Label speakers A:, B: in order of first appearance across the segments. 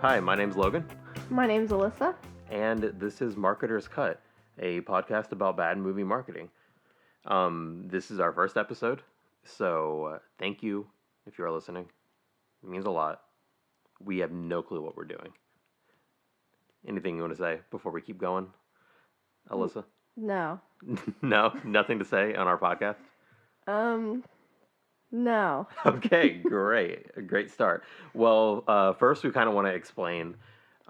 A: Hi, my name's Logan,
B: My name's Alyssa.
A: and this is Marketer's Cut, a podcast about bad movie marketing. This is our first episode, so thank you if you're listening. It means a lot. We have no clue what we're doing. Anything you want to say before we keep going, Alyssa?
B: No.
A: No, nothing to say on our podcast?
B: No.
A: Okay, great. A great start. Well, first we kind of want to explain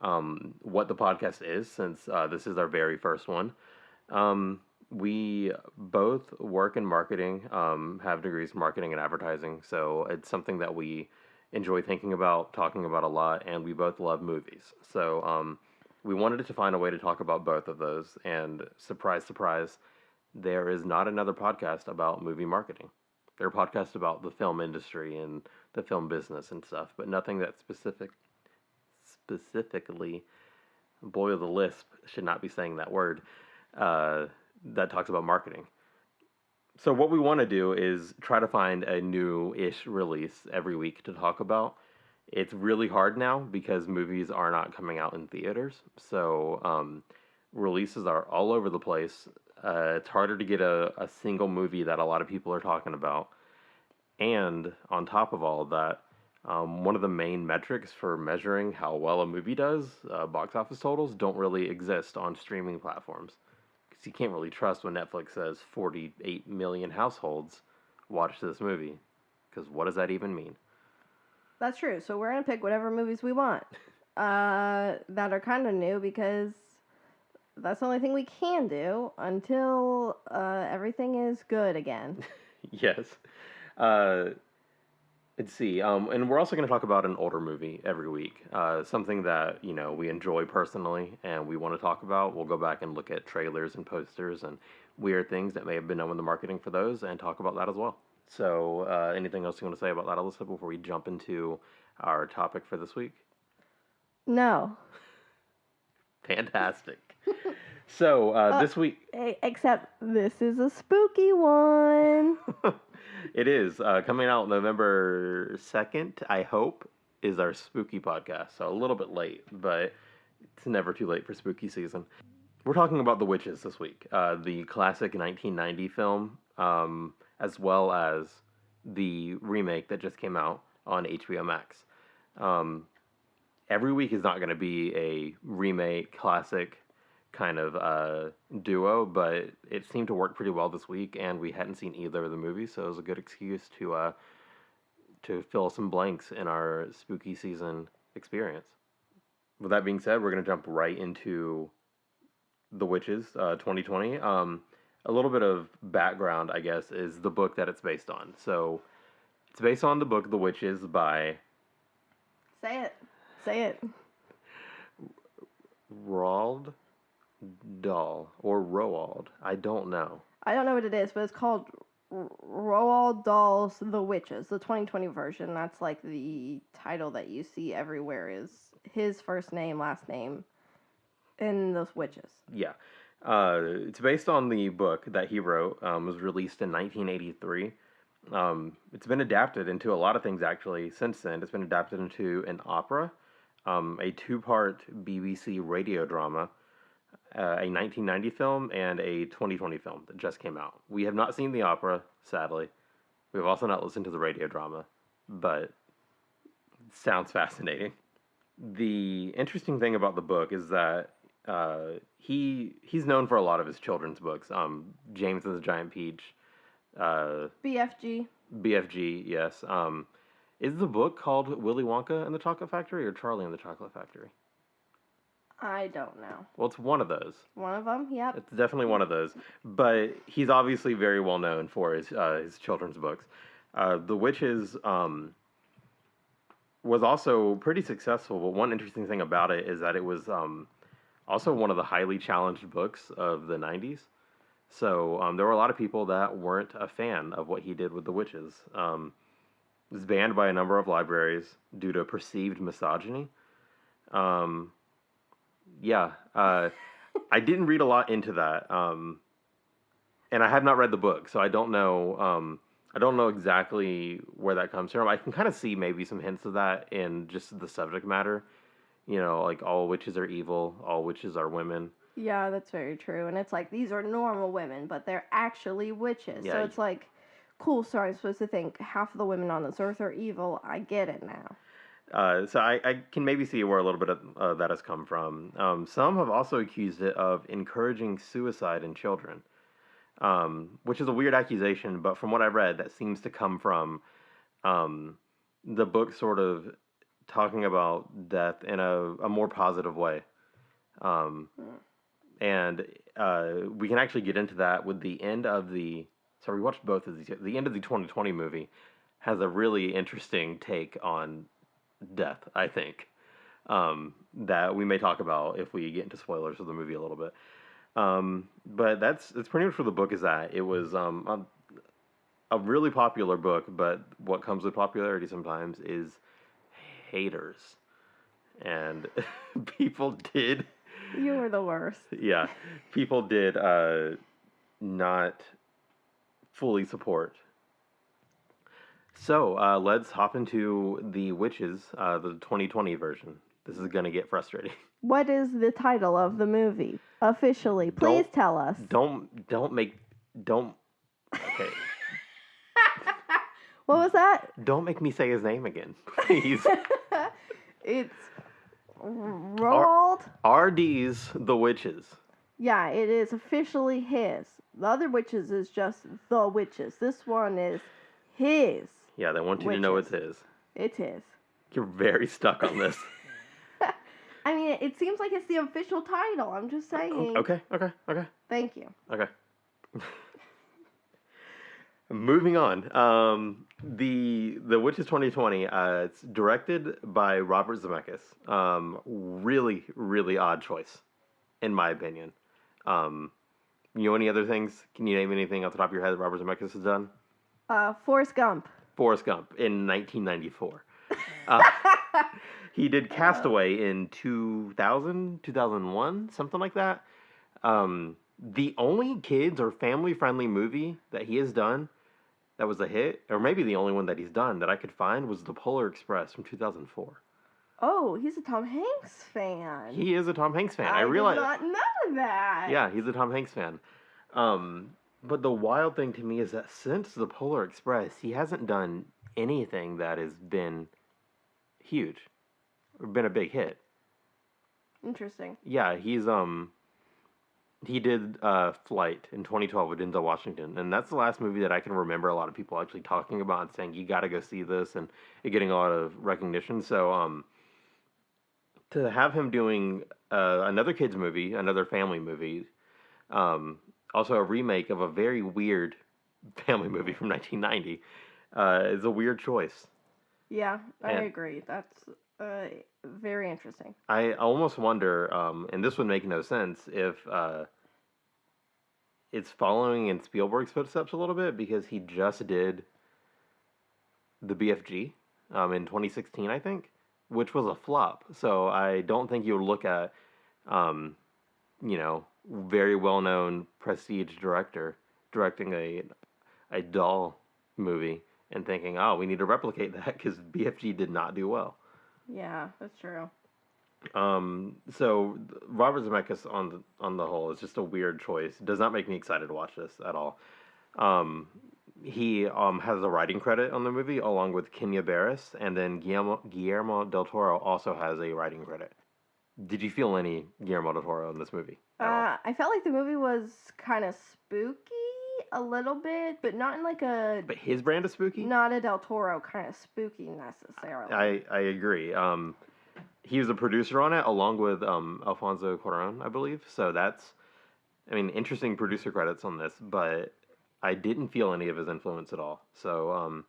A: what the podcast is, since this is our very first one. We both work in marketing, have degrees in marketing and advertising, so it's something that we enjoy thinking about, talking about a lot, and we both love movies. So we wanted to find a way to talk about both of those, and surprise, surprise, there is not another podcast about movie marketing. There are podcasts about the film industry and the film business and stuff, but nothing that specifically, boy of the lisp, should not be saying that word, that talks about marketing. So what we want to do is try to find a new-ish release every week to talk about. It's really hard now because movies are not coming out in theaters, so releases are all over the place. It's harder to get a single movie that a lot of people are talking about. And on top of all of that, one of the main metrics for measuring how well a movie does, box office totals, don't really exist on streaming platforms. Because you can't really trust when Netflix says 48 million households watched this movie. Because what does that even mean?
B: That's true. So we're going to pick whatever movies we want that are kind of new because that's the only thing we can do until everything is good again.
A: Yes. Let's see. And we're also going to talk about an older movie every week. Something that, we enjoy personally and we want to talk about. We'll go back and look at trailers and posters and weird things that may have been known in the marketing for those and talk about that as well. So, anything else you want to say about that, Alyssa, before we jump into our topic for this week?
B: No.
A: Fantastic. So, this week...
B: Except this is a spooky one.
A: It is. Coming out November 2nd, I hope, is our spooky podcast. So a little bit late, but it's never too late for spooky season. We're talking about The Witches this week. The classic 1990 film, as well as the remake that just came out on HBO Max. Every week is not going to be a remake, classic kind of duo, but it seemed to work pretty well this week, and we hadn't seen either of the movies, so it was a good excuse to fill some blanks in our spooky season experience. With that being said, we're going to jump right into The Witches 2020. A little bit of background, I guess, is the book that it's based on. So it's based on the book The Witches by...
B: Say it.
A: Roald Dahl or Roald. I don't know.
B: I don't know what it is, but it's called Roald Dahl's The Witches, the 2020 version. That's like the title that you see everywhere is his first name, last name, and those witches.
A: Yeah. It's based on the book that he wrote. Was released in 1983. It's been adapted into a lot of things, actually, since then. It's been adapted into an opera, a two-part BBC radio drama, a 1990 film, and a 2020 film that just came out. We have not seen the opera, sadly. We've also not listened to the radio drama, but it sounds fascinating. The interesting thing about the book is that he's known for a lot of his children's books. James and the Giant Peach.
B: BFG.
A: BFG, yes. Is the book called Willy Wonka and the Chocolate Factory or Charlie and the Chocolate Factory?
B: I don't know.
A: Well, it's one of those.
B: One of them, yep.
A: It's definitely one of those. But he's obviously very well known for his children's books. The Witches was also pretty successful, but one interesting thing about it is that it was also one of the highly challenged books of the 90s. So there were a lot of people that weren't a fan of what he did with The Witches. It was banned by a number of libraries due to perceived misogyny. I didn't read a lot into that, and I have not read the book, so I don't know. I don't know exactly where that comes from. I can kind of see maybe some hints of that in just the subject matter. You know, like all witches are evil, all witches are women.
B: Yeah, that's very true. And it's like these are normal women, but they're actually witches. So
A: Yeah.
B: it's like, cool. So I'm supposed to think half of the women on this earth are evil. I get it now.
A: So I can maybe see where a little bit of that has come from. Some have also accused it of encouraging suicide in children, which is a weird accusation, but from what I've read, that seems to come from um, the book sort of talking about death in a more positive way. Um,
B: Hmm.
A: and we can actually get into that with the end of the. So we watched both of these. The end of the 2020 movie has a really interesting take on death, I think, that we may talk about if we get into spoilers of the movie a little bit. But that's pretty much what the book is at. It was a really popular book, but what comes with popularity sometimes is haters. And people did,
B: You were the worst.
A: yeah, people did not fully support. So let's hop into the Witches, the 2020 version. This is gonna get frustrating.
B: What is the title of the movie? Officially, please
A: Don't
B: tell us.
A: don't make don't okay.
B: What was that?
A: Don't make me say his name again, please.
B: It's
A: R-
B: Roald.
A: RD's The Witches.
B: Yeah, it is officially his. The other witches is just the witches. This one is his.
A: Yeah, they want you to know it's
B: Witches.
A: his.
B: It's his.
A: You're very stuck on this.
B: I mean, it seems like it's the official title. I'm just saying.
A: Okay.
B: Thank you.
A: Okay. Moving on. The Witches 2020. It's directed by Robert Zemeckis. Really odd choice, in my opinion. Um, you know any other things? Can you name anything off the top of your head that Robert Zemeckis has done?
B: Forrest Gump.
A: Forrest Gump in 1994. Uh, he did Castaway in 2000, 2001, something like that. The only kids or family friendly movie that he has done that was a hit, or maybe the only one that he's done that I could find, was The Polar Express from 2004.
B: Oh, he's a Tom Hanks fan.
A: He is a Tom Hanks fan. I
B: I
A: realize.
B: did not know that.
A: Yeah, he's a Tom Hanks fan. But the wild thing to me is that since The Polar Express, he hasn't done anything that has been huge or been a big hit.
B: Interesting.
A: Yeah, he did Flight in 2012 with Denzel Washington, and that's the last movie that I can remember a lot of people actually talking about and saying you got to go see this, and it getting a lot of recognition. So to have him doing another kids movie, another family movie, also a remake of a very weird family movie from 1990, is a weird choice.
B: Yeah, I
A: And
B: agree. That's very interesting.
A: I almost wonder, and this would make no sense, if it's following in Spielberg's footsteps a little bit because he just did the BFG in 2016, I think, which was a flop. So I don't think you would look at, um, very well known prestige director directing a doll movie and thinking, oh, we need to replicate that because BFG did not do well.
B: Yeah, that's true.
A: So Robert Zemeckis on the whole is just a weird choice. Does not make me excited to watch this at all. Um, he has a writing credit on the movie along with Kenya Barris, and then Guillermo del Toro also has a writing credit. Did you feel any Guillermo del Toro in this movie at all?
B: I felt like the movie was kind of spooky a little bit, but not in like a
A: But his brand of spooky?
B: not a Del Toro kind of spooky necessarily.
A: I agree. He was a producer on it along with Alfonso Cuarón, I believe. So that's, I mean, interesting producer credits on this, but I didn't feel any of his influence at all. So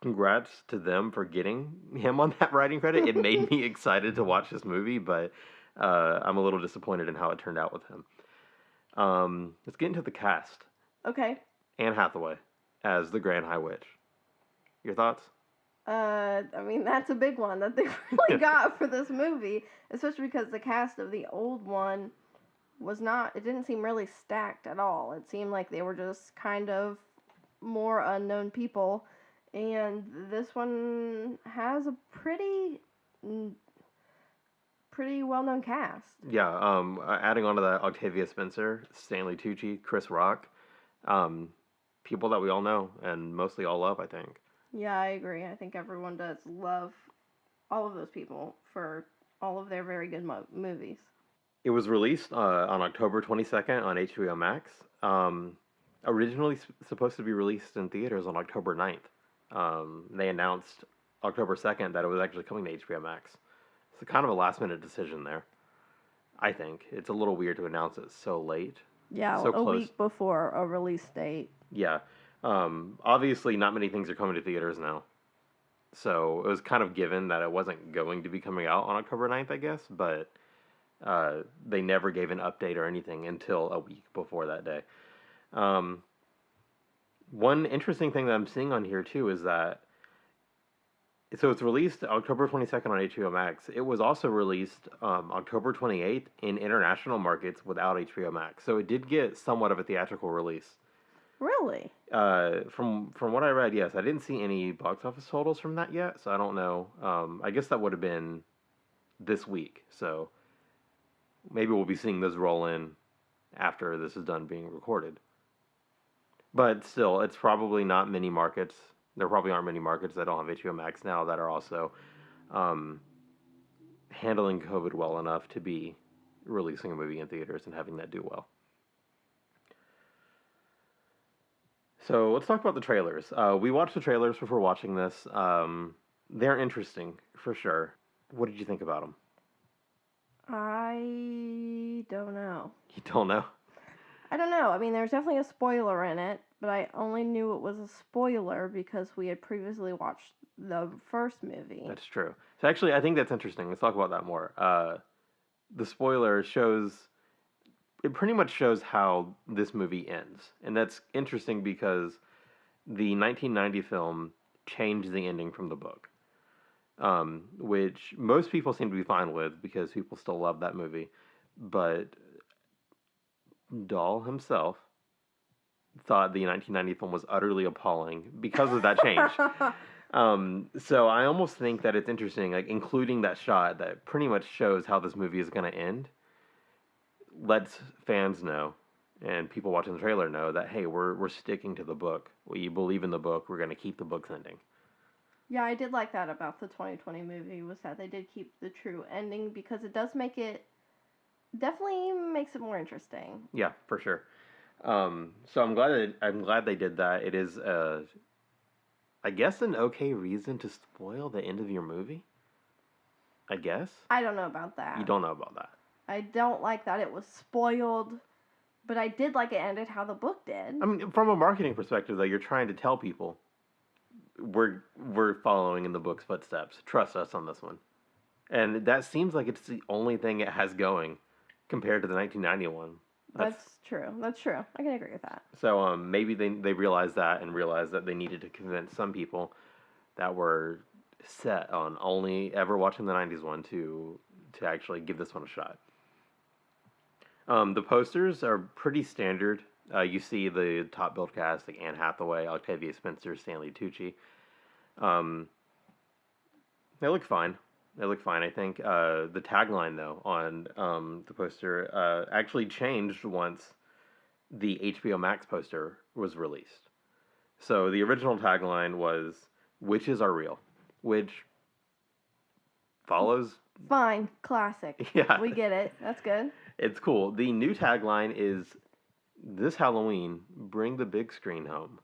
A: congrats to them for getting him on that writing credit. It made me excited to watch this movie, but I'm a little disappointed in how it turned out with him. Let's get into the cast.
B: Okay.
A: Anne Hathaway as the Grand High Witch. Your thoughts?
B: I mean, that's a big one that they really got for this movie, especially because the cast of the old one was not, it didn't seem really stacked at all. It seemed like they were just kind of more unknown people, and this one has a pretty pretty well known cast.
A: Yeah, adding on to that, Octavia Spencer, Stanley Tucci, Chris Rock, um, people that we all know and mostly all love, I think.
B: Yeah, I agree. I think everyone does love all of those people for all of their very good movies.
A: It was released on October 22nd on HBO Max. Originally supposed to be released in theaters on October 9th. They announced October 2nd that it was actually coming to HBO Max. It's kind of a last minute decision there. I think it's a little weird to announce it so late,
B: Yeah,
A: so
B: a
A: close.
B: week before a release date.
A: Yeah. Obviously, not many things are coming to theaters now. So it was kind of given that it wasn't going to be coming out on October 9th, I guess, but they never gave an update or anything until a week before that day. Um, One interesting thing that I'm seeing on here too is that so it's released October 22nd on HBO Max. It was also released October 28th in international markets without HBO Max. So it did get somewhat of a theatrical release.
B: Really?
A: From what I read, yes, I didn't see any box office totals from that yet, so I don't know. I guess that would have been this week, so maybe we'll be seeing those roll in after this is done being recorded. But still, it's probably not many markets. There probably aren't many markets that don't have HBO Max now that are also um, handling COVID well enough to be releasing a movie in theaters and having that do well. So let's talk about the trailers. We watched the trailers before watching this. They're interesting for sure. What did you think about them?
B: I don't know.
A: You don't know?
B: I don't know. I mean, there's definitely a spoiler in it, but I only knew it was a spoiler because we had previously watched the first movie.
A: That's true. So actually, I think that's interesting. Let's talk about that more. The spoiler shows it pretty much shows how this movie ends, and that's interesting because the 1990 film changed the ending from the book, which most people seem to be fine with because people still love that movie, but Dahl himself thought the 1990 film was utterly appalling because of that change. So I almost think that it's interesting, like including that shot that pretty much shows how this movie is going to end, lets fans know and people watching the trailer know that hey, we're sticking to the book. We believe in the book. We're going to keep the book's ending.
B: Yeah, I did like that about the 2020 movie was that they did keep the true ending because it does make it definitely makes it more interesting.
A: Yeah, for sure. So I'm glad they did that. It is I guess an okay reason to spoil the end of your movie. I guess.
B: I don't know about that.
A: You don't know about that.
B: I don't like that it was spoiled, but I did like it ended how the book did.
A: I mean, from a marketing perspective, though, you're trying to tell people we're following in the book's footsteps. Trust us on this one, and that seems like it's the only thing it has going compared to the 1991.
B: That's true. That's true. I can agree with that.
A: So maybe they realized that and realized that they needed to convince some people that were set on only ever watching the 90s one to actually give this one a shot. The posters are pretty standard. You see the top billed cast like Anne Hathaway, Octavia Spencer, Stanley Tucci. They look fine. They look fine, I think. The tagline, though, on the poster actually changed once the HBO Max poster was released. So the original tagline was "Witches are real," which follows.
B: Fine, classic.
A: Yeah,
B: We get it. That's good.
A: it's cool. The new tagline is "This Halloween, bring the big screen home."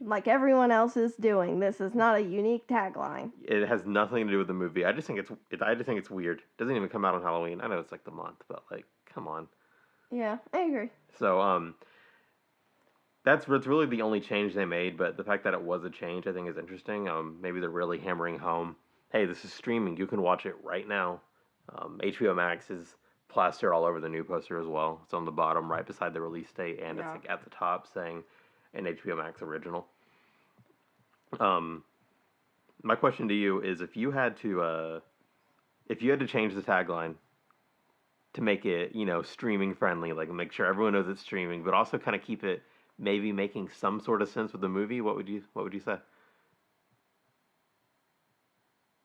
B: Like everyone else is doing. This is not a unique tagline.
A: It has nothing to do with the movie. I just think I just think it's weird. It doesn't even come out on Halloween. I know it's like the month, but like, come on.
B: Yeah, I agree.
A: So that's really the only change they made. But the fact that it was a change, I think, is interesting. Maybe they're really hammering home. Hey, this is streaming. You can watch it right now. HBO Max is plastered all over the new poster as well. It's on the bottom right beside the release date, and it's like at the top saying an HBO Max original. My question to you is if you had to change the tagline to make it, streaming friendly, like make sure everyone knows it's streaming, but also kind of keep it maybe making some sort of sense with the movie, what would you say?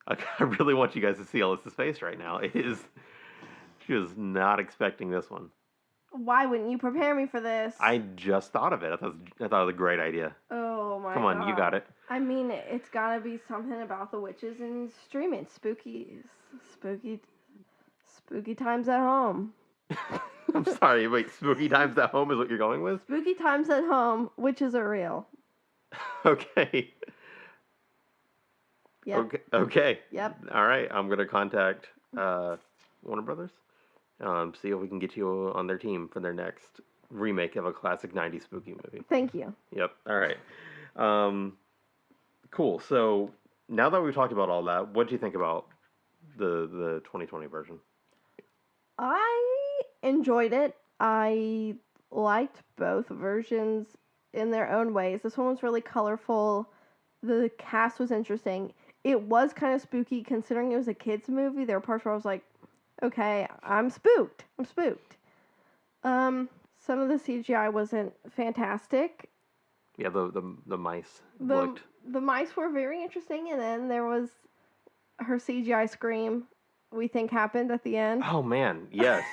A: I really want you guys to see Alyssa's face right now. It is. She was not expecting this one.
B: Why wouldn't you prepare me for this?
A: I just thought of it. I thought it was a great idea.
B: Oh my god.
A: Come on, you got it.
B: I mean, it's gotta be something about the witches and streaming. Spooky times at home.
A: I'm sorry, wait, spooky times at home is what you're going with?
B: Spooky times at home, witches are real.
A: Okay.
B: Yep.
A: Okay.
B: Yep.
A: All right, I'm going to contact Warner Brothers. See if we can get you on their team for their next remake of a classic 90s spooky movie.
B: Thank you.
A: Yep. All right. Cool. So now that we've talked about all that, what do you think about the 2020 version?
B: I enjoyed it. I liked both versions in their own ways. This one was really colorful. The cast was interesting. It was kind of spooky considering it was a kids movie. There were parts where I was like, okay, I'm spooked. Some of the CGI wasn't fantastic.
A: Yeah, the mice looked.
B: The mice were very interesting, and then there was her CGI scream we think happened at the end.
A: Oh man, yes.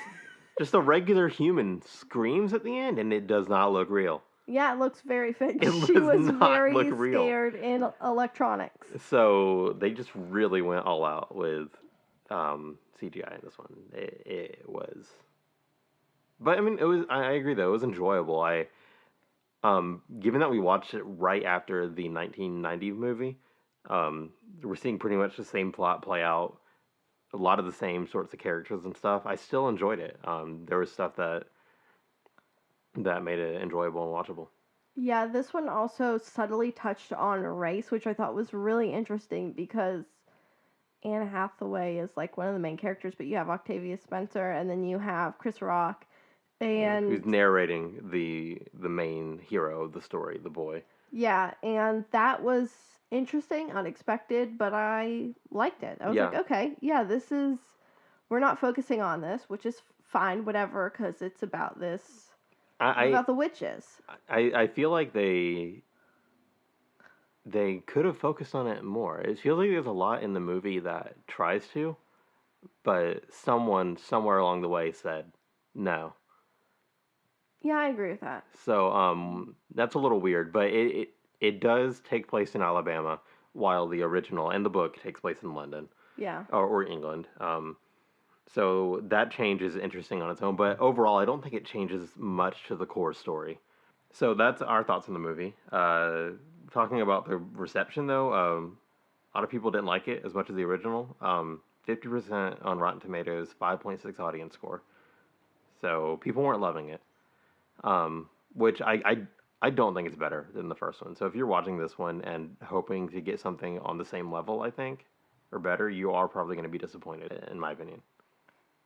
A: Just a regular human screams at the end, and it does not look real.
B: Yeah, it looks very fake.
A: It
B: She
A: does
B: was
A: not
B: very
A: look real.
B: scared in electronics.
A: So they just really went all out with CGI in this one. It was, but I mean, it was. I agree though. It was enjoyable. Given that we watched it right after the 1990 movie, we're seeing pretty much the same plot play out. A lot of the same sorts of characters and stuff. I still enjoyed it. There was stuff that made it enjoyable and watchable.
B: Yeah, this one also subtly touched on race, which I thought was really interesting because Anne Hathaway is like one of the main characters, but you have Octavia Spencer, and then you have Chris Rock, and
A: who's narrating the main hero of the story, the boy.
B: Yeah, and that was interesting, unexpected, but I liked it. I was like, okay, yeah, we're not focusing on this, which is fine, whatever, because it's about about the witches.
A: I feel like they could have focused on it more. It feels like there's a lot in the movie that tries to, but someone somewhere along the way said no.
B: Yeah, I agree with that.
A: So that's a little weird, but it does take place in Alabama, while the original and the book takes place in London.
B: Yeah.
A: Or England. So that change is interesting on its own, but overall, I don't think it changes much to the core story. So that's our thoughts on the movie. Talking about the reception, though, a lot of people didn't like it as much as the original. 50% on Rotten Tomatoes, 5.6 audience score. So people weren't loving it, which I don't think it's better than the first one. So if you're watching this one and hoping to get something on the same level, I think, or better, you are probably going to be disappointed, in my opinion.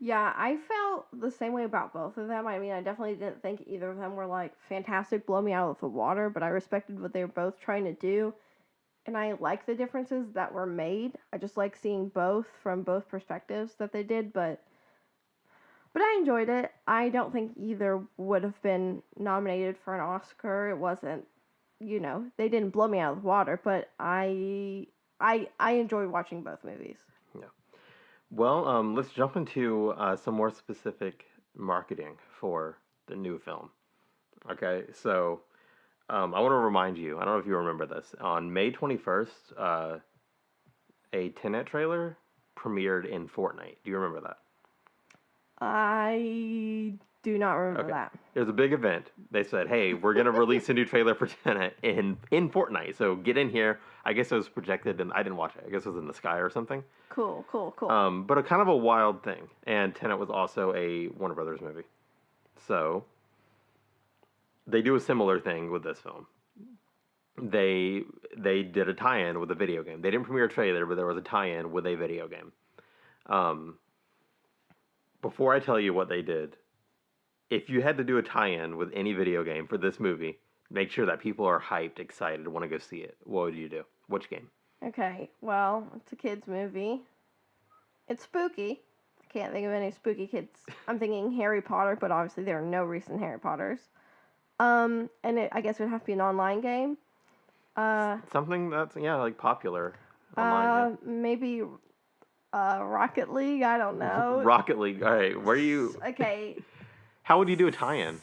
B: Yeah, I felt the same way about both of them. I mean, I definitely didn't think either of them were like fantastic, blow me out of the water, but I respected what they were both trying to do. And I like the differences that were made. I just like seeing both from both perspectives that they did, but I enjoyed it. I don't think either would have been nominated for an Oscar. It wasn't, they didn't blow me out of the water, but I enjoyed watching both movies.
A: Yeah. Well, let's jump into some more specific marketing for the new film. Okay, so I want to remind you, I don't know if you remember this, on May 21st, a Tenet trailer premiered in Fortnite. Do you remember that?
B: I do not remember that.
A: It was a big event. They said, hey, we're going to release a new trailer for Tenet in Fortnite. So get in here. I guess it was projected, and I didn't watch it. I guess it was in the sky or something.
B: Cool.
A: But a kind of a wild thing. And Tenet was also a Warner Brothers movie. So they do a similar thing with this film. They did a tie-in with a video game. They didn't premiere a trailer, but there was a tie-in with a video game. Before I tell you what they did, if you had to do a tie-in with any video game for this movie, make sure that people are hyped, excited, want to go see it. What would you do? Which game?
B: Okay, well, it's a kid's movie. It's spooky. I can't think of any spooky kids. I'm thinking Harry Potter, but obviously there are no recent Harry Potters. And I guess it would have to be an online game.
A: Something that's, like popular. online?
B: Maybe Rocket League. I don't
A: Yeah.
B: know.
A: Rocket League. All right. Where do you?
B: Okay.
A: How would you do a tie-in?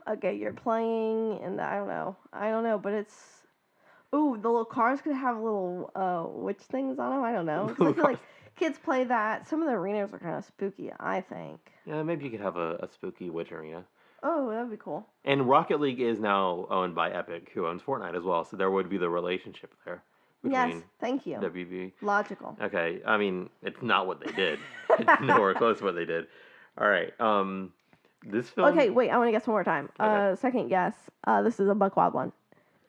B: Okay, you're playing, and I don't know, but it's. Ooh, the little cars could have little witch things on them. I don't know. 'Cause I feel like kids play that. Some of the arenas are kind of spooky, I think.
A: Yeah, maybe you could have a spooky witch arena.
B: Oh, that'd be cool.
A: And Rocket League is now owned by Epic, who owns Fortnite as well. So there would be the relationship there between
B: Yes, thank you.
A: WB.
B: Logical.
A: Okay, I mean it's not what they did. It's nowhere close to what they did. All right. This film.
B: Okay, wait. I want to guess one more time.
A: Okay.
B: Second guess. This is a buck wild one.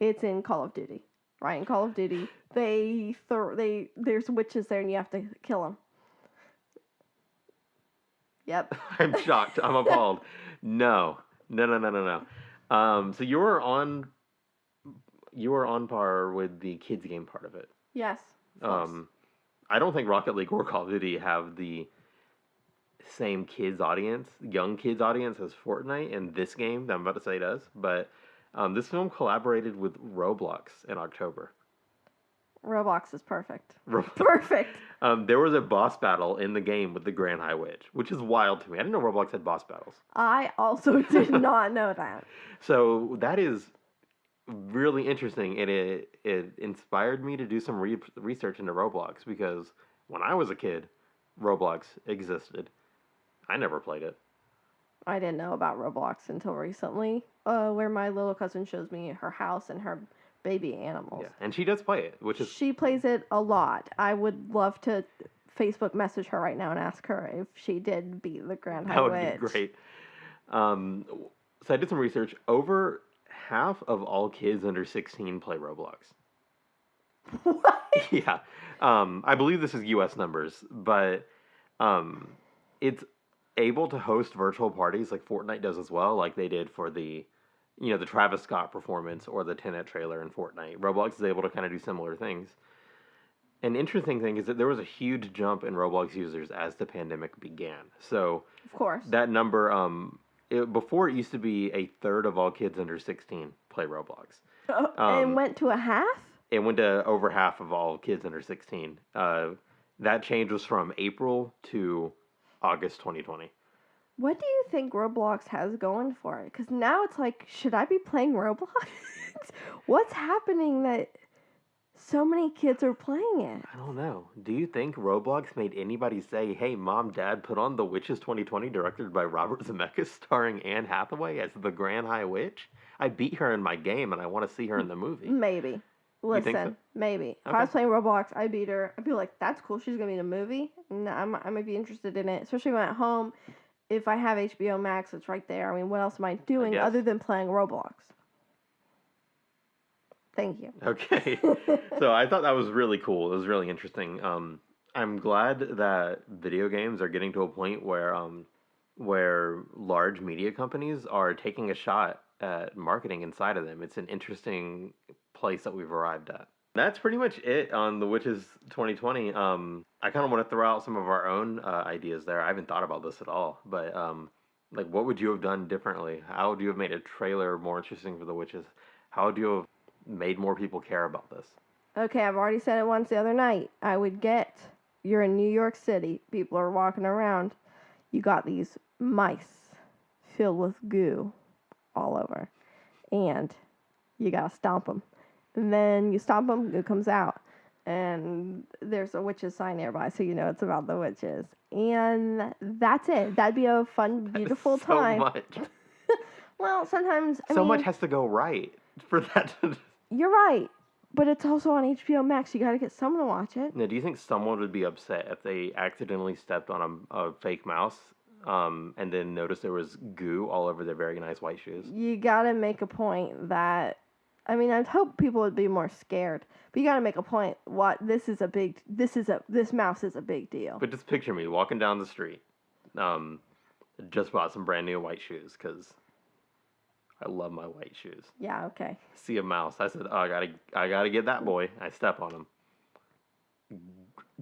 B: It's in Call of Duty. Right, in Call of Duty, there's witches there and you have to kill them. Yep.
A: I'm shocked. I'm appalled. No. So you were on par with the kids game part of it.
B: Yes.
A: I don't think Rocket League or Call of Duty have the same young kids audience as Fortnite, and this game that I'm about to say does. But this film collaborated with Roblox in October.
B: Roblox is perfect. Perfect.
A: There was a boss battle in the game with the Grand High Witch, which is wild to me. I didn't know Roblox had boss battles.
B: I also did not know that.
A: So that is really interesting, and it inspired me to do some research into Roblox, because when I was a kid, Roblox existed. I never played it.
B: I didn't know about Roblox until recently, where my little cousin shows me her house and her baby animals.
A: Yeah, and she does play it, which is...
B: She plays it a lot. I would love to Facebook message her right now and ask her if she did beat the Grand High Witch.
A: That would be great. So I did some research. Over half of all kids under 16 play Roblox.
B: What?
A: Yeah. I believe this is U.S. numbers, but it's able to host virtual parties like Fortnite does as well, like they did for the Travis Scott performance or the Tenet trailer in Fortnite. Roblox is able to kind of do similar things. An interesting thing is that there was a huge jump in Roblox users as the pandemic began. So,
B: of course,
A: that number, before it used to be a third of all kids under 16 play Roblox.
B: And went to a half?
A: It went to over half of all kids under 16. That change was from April to August 2020.
B: What do you think Roblox has going for it? Because now it's like, should I be playing Roblox? What's happening that so many kids are playing it?
A: I don't know. Do you think Roblox made anybody say, hey, Mom, Dad, put on The Witches 2020, directed by Robert Zemeckis, starring Anne Hathaway as the Grand High Witch? I beat her in my game, and I want to see her in the movie.
B: Maybe. Listen,
A: so?
B: Maybe. If
A: Okay.
B: I was playing Roblox, I beat her. I'd be like, that's cool. She's going to be in a movie. And I might be interested in it, especially when I'm at home. If I have HBO Max, it's right there. I mean, what else am I doing other than playing Roblox? Thank you.
A: Okay. So I thought that was really cool. It was really interesting. I'm glad that video games are getting to a point where large media companies are taking a shot at marketing inside of them. It's an interesting place that we've arrived at. That's pretty much it on The Witches 2020. I kind of want to throw out some of our own ideas there. I haven't thought about this at all, but like, what would you have done differently? How would you have made a trailer more interesting for The Witches? How would you have made more people care about this?
B: Okay, I've already said it once the other night. You're in New York City. People are walking around. You got these mice filled with goo all over. And you got to stomp them. And then you stomp them, goo comes out. And there's a witch's sign nearby, so you know it's about the witches. And that's it. That'd be a fun, beautiful time.
A: So much.
B: Well, sometimes... I
A: so
B: mean,
A: much has to go right for that to...
B: You're right. But it's also on HBO Max. You got to get someone to watch it.
A: Now, do you think someone would be upset if they accidentally stepped on a fake mouse and then noticed there was goo all over their very nice white shoes?
B: You got to make a point that... I mean, I'd hope people would be more scared. But you got to make a point. This mouse is a big deal.
A: But just picture me walking down the street. Just bought some brand new white shoes because I love my white shoes.
B: Yeah, okay.
A: See a mouse. I said, oh, I gotta get that boy. I step on him.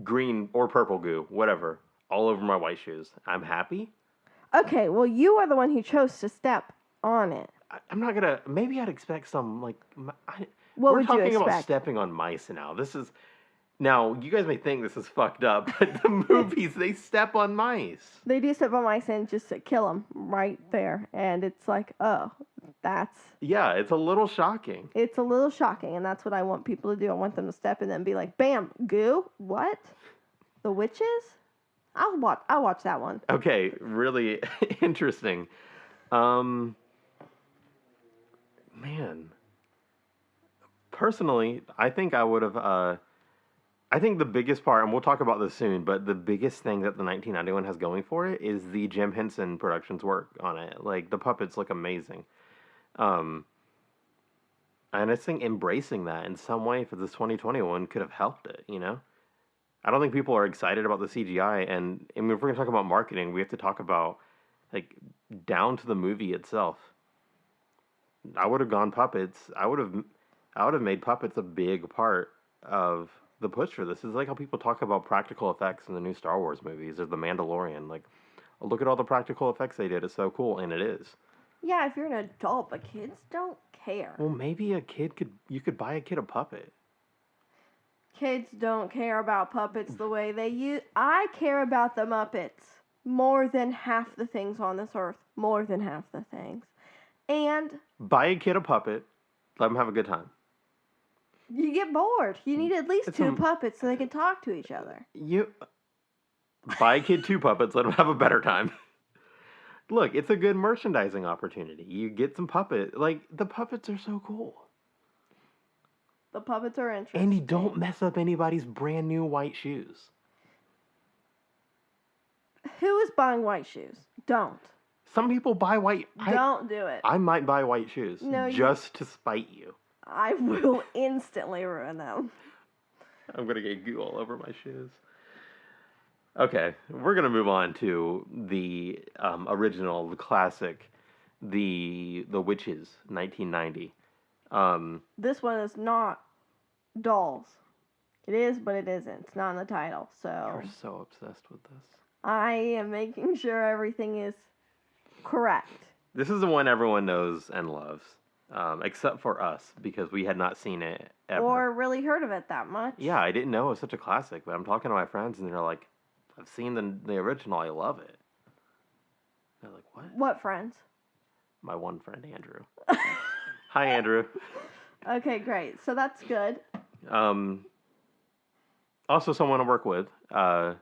A: Green or purple goo, whatever, all over my white shoes. I'm happy.
B: Okay, well, you are the one who chose to step on it.
A: I'm not gonna. Maybe I'd expect some like.
B: What
A: we're
B: would you
A: talking about
B: expect?
A: stepping on mice now. Now, you guys may think this is fucked up, but the movies, they step on mice.
B: They do step on mice and just kill them right there. And it's like, oh, that's...
A: Yeah, it's a little shocking.
B: It's a little shocking, and that's what I want people to do. I want them to step in and be like, bam, goo, what? The witches? I'll watch that one.
A: Okay, really interesting. Man, personally, I think I would have. I think the biggest part, and we'll talk about this soon, but the biggest thing that the 1991 has going for it is the Jim Henson Productions work on it. Like, the puppets look amazing. And I just think embracing that in some way for this 2021 could have helped it, you know? I don't think people are excited about the CGI, and if we're going to talk about marketing, we have to talk about, like, down to the movie itself. I would have gone puppets. I would have made puppets a big part of the push for this. Is like how people talk about practical effects in the new Star Wars movies or The Mandalorian. Like, look at all the practical effects they did. It's so cool, and it is.
B: Yeah, if you're an adult, but kids don't care.
A: Well, maybe you could buy a kid a puppet.
B: Kids don't care about puppets the way they use. I care about the Muppets more than half the things on this earth. More than half the things. And
A: buy a kid a puppet. Let them have a good time.
B: You get bored. You need at least two puppets so they can talk to each other.
A: You buy a kid two puppets. Let them have a better time. Look, it's a good merchandising opportunity. You get some puppet. Like, the puppets are so cool.
B: The puppets are interesting.
A: And you don't mess up anybody's brand new white shoes.
B: Who is buying white shoes? Don't.
A: Some people buy white.
B: Don't do it.
A: I might buy white shoes just to spite you.
B: I will instantly ruin them.
A: I'm going to get goo all over my shoes. Okay, we're going to move on to the original, the classic, the Witches, 1990.
B: This one is not dolls. It is, but it isn't. It's not in the title. So
A: you're so obsessed with this.
B: I am making sure everything is correct.
A: This is the one everyone knows and loves, except for us, because we had not seen it ever.
B: Or really heard of it that much.
A: Yeah, I didn't know it was such a classic, but I'm talking to my friends, and they're like, I've seen the original, I love it. They're like, what?
B: What friends?
A: My one friend, Andrew. Hi, Andrew.
B: Okay, great. So that's good.
A: Also, someone I work with, talked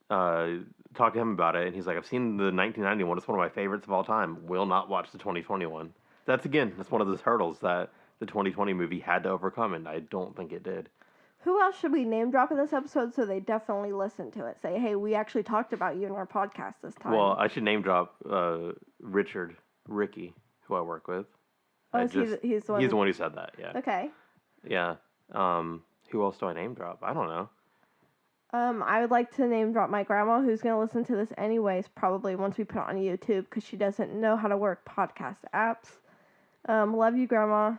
A: to him about it, and he's like, I've seen the 1991. It's one of my favorites of all time. Will not watch the 2021. That's one of those hurdles that the 2020 movie had to overcome, and I don't think it did.
B: Who else should we name drop in this episode so they definitely listen to it? Say, hey, we actually talked about you in our podcast this time.
A: Well, I should name drop Ricky, who I work with.
B: Oh, he's the one
A: who said that, yeah.
B: Okay.
A: Yeah. Who else do I name drop? I don't know.
B: I would like to name drop my grandma, who's going to listen to this anyways, probably once we put it on YouTube, because she doesn't know how to work podcast apps. Love you, Grandma.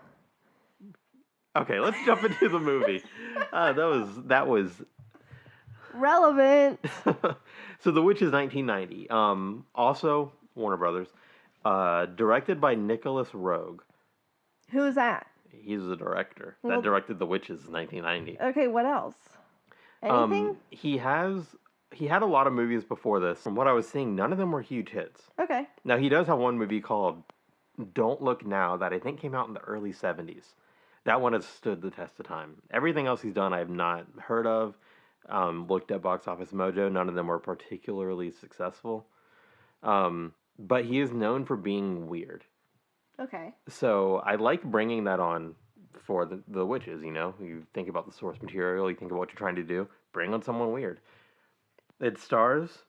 A: Okay, let's jump into the movie. That was
B: relevant.
A: So The Witch is 1990. Also Warner Brothers. Directed by Nicholas Roeg.
B: Who is that?
A: He's the director that directed The Witches in 1990.
B: Okay, what else? Anything?
A: He had a lot of movies before this. From what I was seeing, none of them were huge hits.
B: Okay.
A: Now, he does have one movie called Don't Look Now that I think came out in the early 70s. That one has stood the test of time. Everything else he's done I have not heard of. Looked at Box Office Mojo. None of them were particularly successful. But he is known for being weird.
B: Okay.
A: So I like bringing that on for the Witches, you know? You think about the source material, you think about what you're trying to do, bring on someone weird. It stars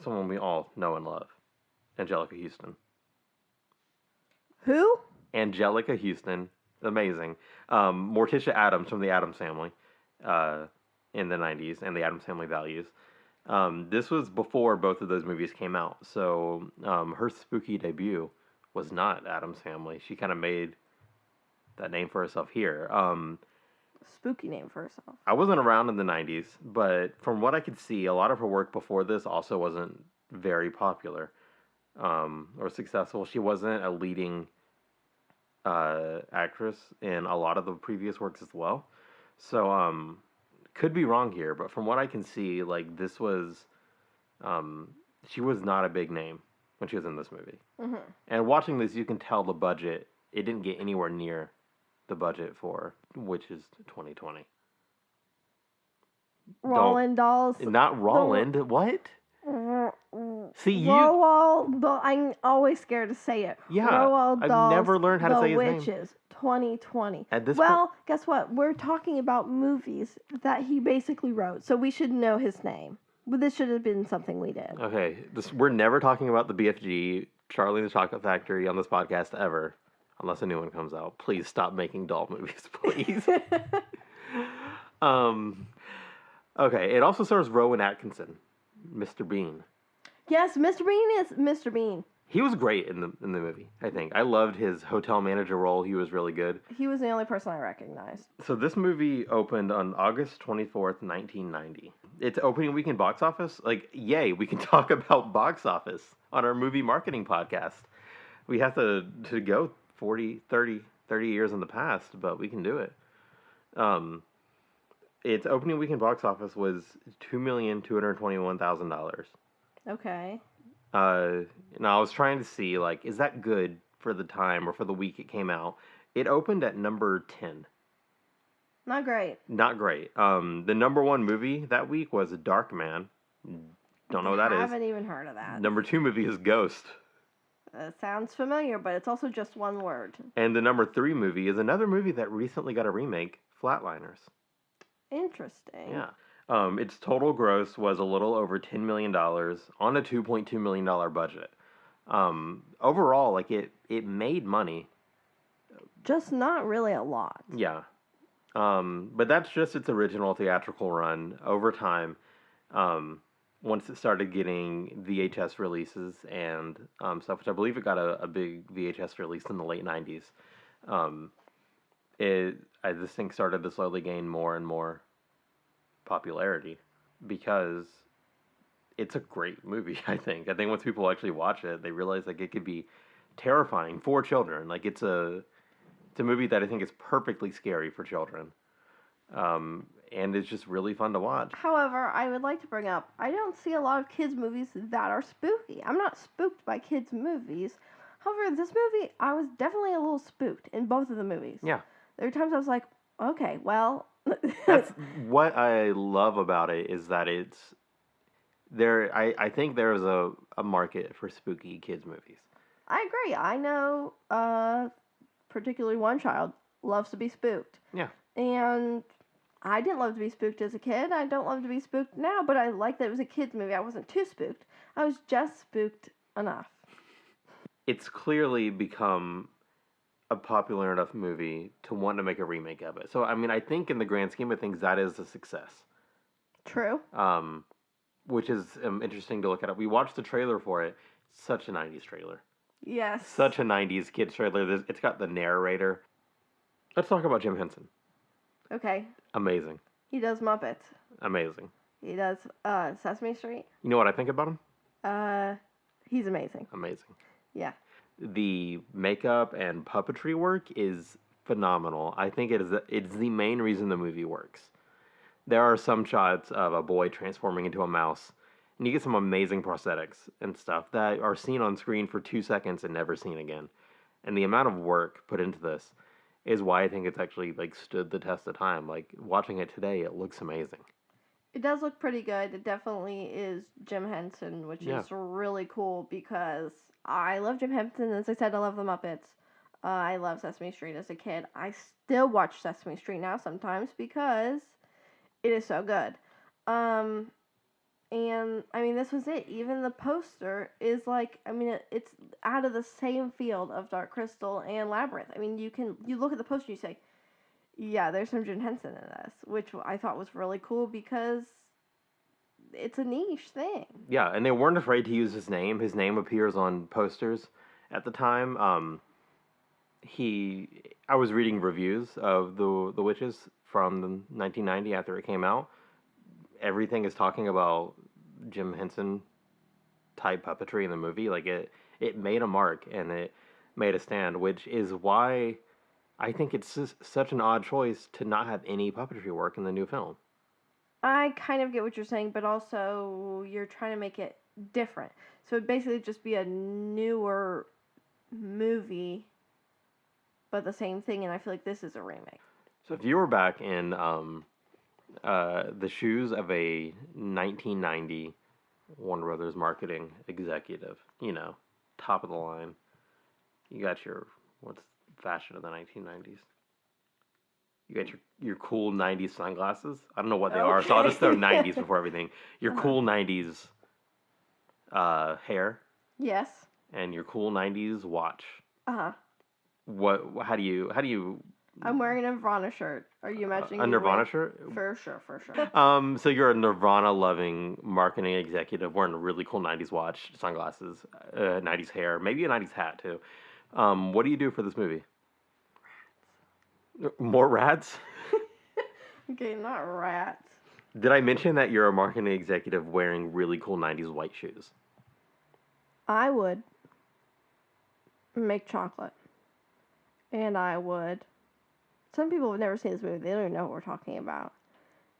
A: someone we all know and love, Angelica Houston.
B: Who?
A: Angelica Houston, amazing. Morticia Addams from the Addams Family in the 90s, and the Addams Family Values. This was before both of those movies came out, so her spooky debut was not Addams Family. She kind of made that name for herself here.
B: Spooky name for herself.
A: I wasn't around in the 90s, but from what I could see, a lot of her work before this also wasn't very popular or successful. She wasn't a leading actress in a lot of the previous works as well. So could be wrong here, but from what I can see, like this was, she was not a big name when she was in this movie.
B: Mm-hmm.
A: And watching this, you can tell the budget. It didn't get anywhere near the budget for Witches 2020.
B: Roland Dolls.
A: Not Roland. What? See, you.
B: Roald Dahl. I'm always scared to say it.
A: Yeah,
B: Roald
A: I've
B: Dahl's
A: never learned how to say his name.
B: The Witches 2020.
A: At this
B: Well, guess what? We're talking about movies that he basically wrote, so we should know his name. But this should have been something we did.
A: Okay, we're never talking about the BFG, Charlie and the Chocolate Factory on this podcast ever, unless a new one comes out. Please stop making doll movies, please. Okay, it also stars Rowan Atkinson, Mr. Bean.
B: Yes, Mr. Bean is Mr. Bean.
A: He was great in the movie, I think. I loved his hotel manager role. He was really good.
B: He was the only person I recognized.
A: So this movie opened on August 24th, 1990. Its opening weekend box office, like, yay, we can talk about box office on our movie marketing podcast. We have to go 30 years in the past, but we can do it. Its opening weekend box office was $2,221,000.
B: Okay.
A: Now I was trying to see, like, is that good for the time or for the week it came out? It opened at number 10.
B: Not great.
A: Not great. The number one movie that week was Dark Man. Don't know what that is.
B: I haven't even heard of that.
A: Number 2 movie is Ghost.
B: Sounds familiar, but it's also just one word.
A: And the number 3 movie is another movie that recently got a remake, Flatliners.
B: Interesting.
A: Yeah. Its total gross was a little over $10 million on a $2.2 million budget. Overall, like, it made money.
B: Just not really a lot.
A: Yeah. But that's just its original theatrical run. Over time, once it started getting VHS releases and stuff, which I believe it got a big VHS release in the late 90s, this thing started to slowly gain more and more popularity because it's a great movie. I think once people actually watch it, they realize, like, it could be terrifying for children. Like, it's a movie that I think is perfectly scary for children, and it's just really fun to watch.
B: However, I would like to bring up, I don't see a lot of kids movies that are spooky. I'm not spooked by kids movies. However, this movie, I was definitely a little spooked in both of the movies.
A: Yeah,
B: there were times I was like, okay, well.
A: That's what I love about it, is that it's there. I think there's a market for spooky kids movies.
B: I agree. I know particularly one child loves to be spooked.
A: Yeah.
B: And I didn't love to be spooked as a kid. I don't love to be spooked now, but I like that it was a kids movie. I wasn't too spooked. I was just spooked enough.
A: It's clearly become a popular enough movie to want to make a remake of it. So, I mean, I think in the grand scheme of things, that is a success.
B: True.
A: Which is interesting to look at. We watched the trailer for it. Such a 90s trailer.
B: Yes.
A: Such a 90s kids trailer. It's got the narrator. Let's talk about Jim Henson.
B: Okay.
A: Amazing.
B: He does Muppets.
A: Amazing.
B: He does Sesame Street.
A: You know what I think about him?
B: He's amazing.
A: Amazing.
B: Yeah.
A: The makeup and puppetry work is phenomenal. I think it's the main reason the movie works. There are some shots of a boy transforming into a mouse, and you get some amazing prosthetics and stuff that are seen on screen for 2 seconds and never seen again. And the amount of work put into this is why I think it's actually, like, stood the test of time. Like, watching it today, it looks amazing.
B: It does look pretty good. It definitely is Jim Henson, which is really cool because I love Jim Henson. As I said, I love the Muppets. I love Sesame Street as a kid. I still watch Sesame Street now sometimes because it is so good. And, I mean, this was it. Even the poster is like, I mean, it's out of the same field of Dark Crystal and Labyrinth. I mean, you look at the poster and you say, yeah, there's some Jim Henson in this, which I thought was really cool because it's a niche thing. Yeah,
A: and they weren't afraid to use his name. His name appears on posters at the time. I was reading reviews of the Witches from 1990 after it came out. Everything is talking about Jim Henson type puppetry in the movie. Like, it made a mark and it made a stand, which is why I think it's just such an odd choice to not have any puppetry work in the new film.
B: I kind of get what you're saying, but also you're trying to make it different. So it'd basically just be a newer movie, but the same thing, and I feel like this is a remake.
A: So if you were back in the shoes of a 1990 Warner Brothers marketing executive, top of the line, you got your what's fashion of the 1990s? You got your cool 90s sunglasses. I don't know what they are, so I'll just throw 90s before everything. Your cool 90s hair
B: Yes.
A: and your cool 90s watch.
B: Uh-huh.
A: What? How do you?
B: I'm wearing a Nirvana shirt. Are you imagining
A: A
B: me
A: Nirvana
B: wearing-
A: shirt?
B: For sure, for sure.
A: So you're a Nirvana loving marketing executive wearing a really cool 90s watch, sunglasses, 90s hair, maybe a 90s hat too. What do you do for this movie? More rats?
B: Okay, not rats.
A: Did I mention that you're a marketing executive wearing really cool 90s white shoes?
B: I would make chocolate. And I would. Some people have never seen this movie. They don't even know what we're talking about.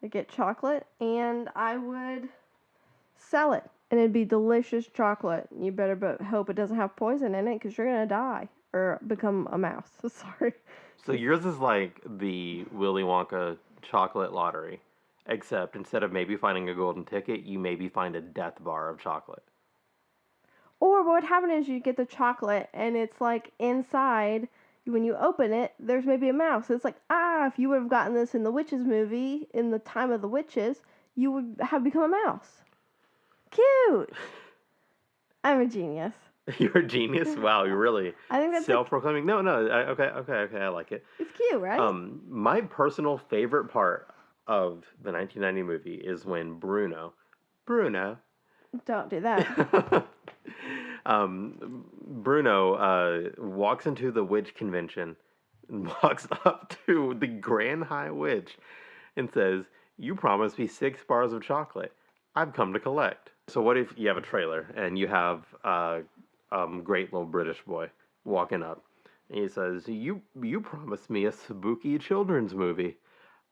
B: I'd get chocolate and I would sell it. And it'd be delicious chocolate. You better hope it doesn't have poison in it because you're going to die or become a mouse. Sorry.
A: So yours is like the Willy Wonka chocolate lottery, except instead of maybe finding a golden ticket, you maybe find a death bar of chocolate.
B: Or what would happen is you get the chocolate and it's like inside, when you open it, there's maybe a mouse. It's like, if you would have gotten this in the Witches movie, in the time of the witches, you would have become a mouse. Cute! I'm a genius.
A: You're a genius? Wow, you're really
B: I think that's
A: self-proclaiming. No, okay, I like it.
B: it's cute, right?
A: My personal favorite part of the 1990 movie is when Bruno,
B: Don't do that.
A: Bruno walks into the witch convention and walks up to the Grand High Witch and says, "You promised me 6 bars of chocolate. I've come to collect." So what if you have a trailer and you have great little British boy walking up and he says, "You promised me a spooky children's movie.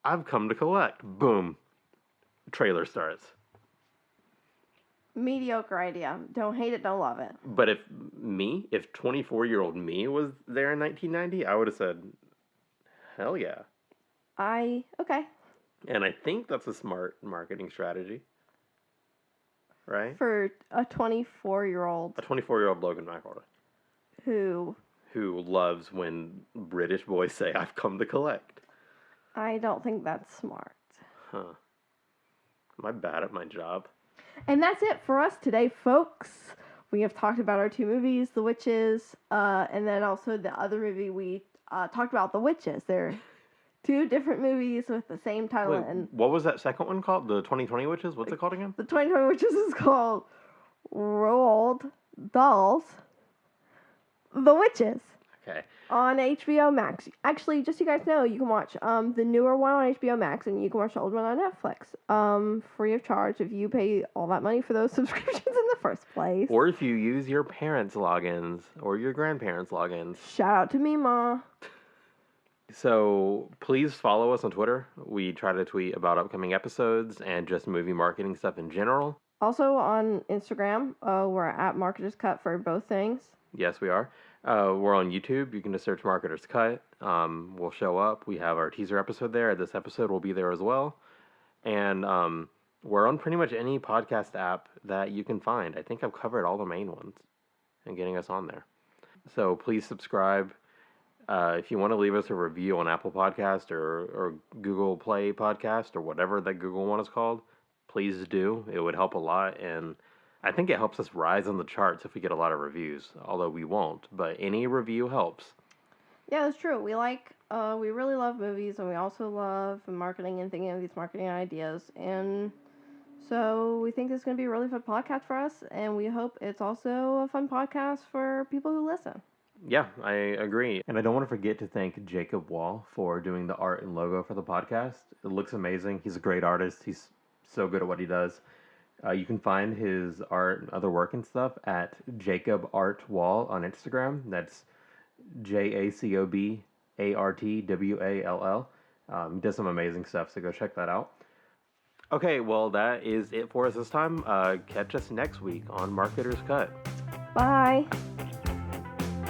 A: I've come to collect." Boom. Trailer starts.
B: Mediocre idea. Don't hate it, don't love it.
A: But if 24-year-old me was there in 1990, I would have said, hell yeah.
B: Okay.
A: And I think that's a smart marketing strategy. Right?
B: For a 24-year-old.
A: A 24-year-old Logan McElroy.
B: Who
A: loves when British boys say, "I've come to collect."
B: I don't think that's smart.
A: Huh. Am I bad at my job?
B: And that's it for us today, folks. We have talked about our 2 movies, The Witches, and then also the other movie we talked about, The Witches. They're 2 different movies with the same title.
A: Wait,
B: and
A: what was that second one called? The 2020 Witches? What's it called again?
B: The 2020 Witches is called Roald Dahl's The Witches.
A: Okay.
B: On HBO Max. Actually, just so you guys know, you can watch the newer one on HBO Max and you can watch the old one on Netflix. Free of charge if you pay all that money for those subscriptions in the first place.
A: Or if you use your parents' logins or your grandparents' logins.
B: Shout out to me, Ma.
A: So please follow us on Twitter. We try to tweet about upcoming episodes and just movie marketing stuff in general.
B: Also on Instagram, we're at Marketers Cut for both things.
A: Yes, we are. We're on YouTube. You can just search Marketers Cut. We'll show up. We have our teaser episode there. This episode will be there as well. And we're on pretty much any podcast app that you can find. I think I've covered all the main ones and getting us on there. So please subscribe. If you want to leave us a review on Apple Podcast or Google Play Podcast or whatever that Google one is called, please do. It would help a lot. And I think it helps us rise on the charts if we get a lot of reviews, although we won't. But any review helps.
B: Yeah, that's true. We really love movies, and we also love marketing and thinking of these marketing ideas. And so we think this is going to be a really fun podcast for us, and we hope it's also a fun podcast for people who listen.
A: Yeah, I agree. And I don't want to forget to thank Jacob Wall for doing the art and logo for the podcast. It looks amazing. He's a great artist. He's so good at what he does. You can find his art and other work and stuff at Jacob Art Wall on Instagram. That's JACOBARTWALL. He does some amazing stuff, so go check that out. Okay, well, that is it for us this time. Catch us next week on Marketer's Cut.
B: Bye.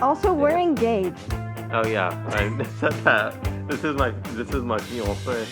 B: Also, we're
A: Yeah.
B: engaged.
A: Oh yeah, I said that. This is my fiance.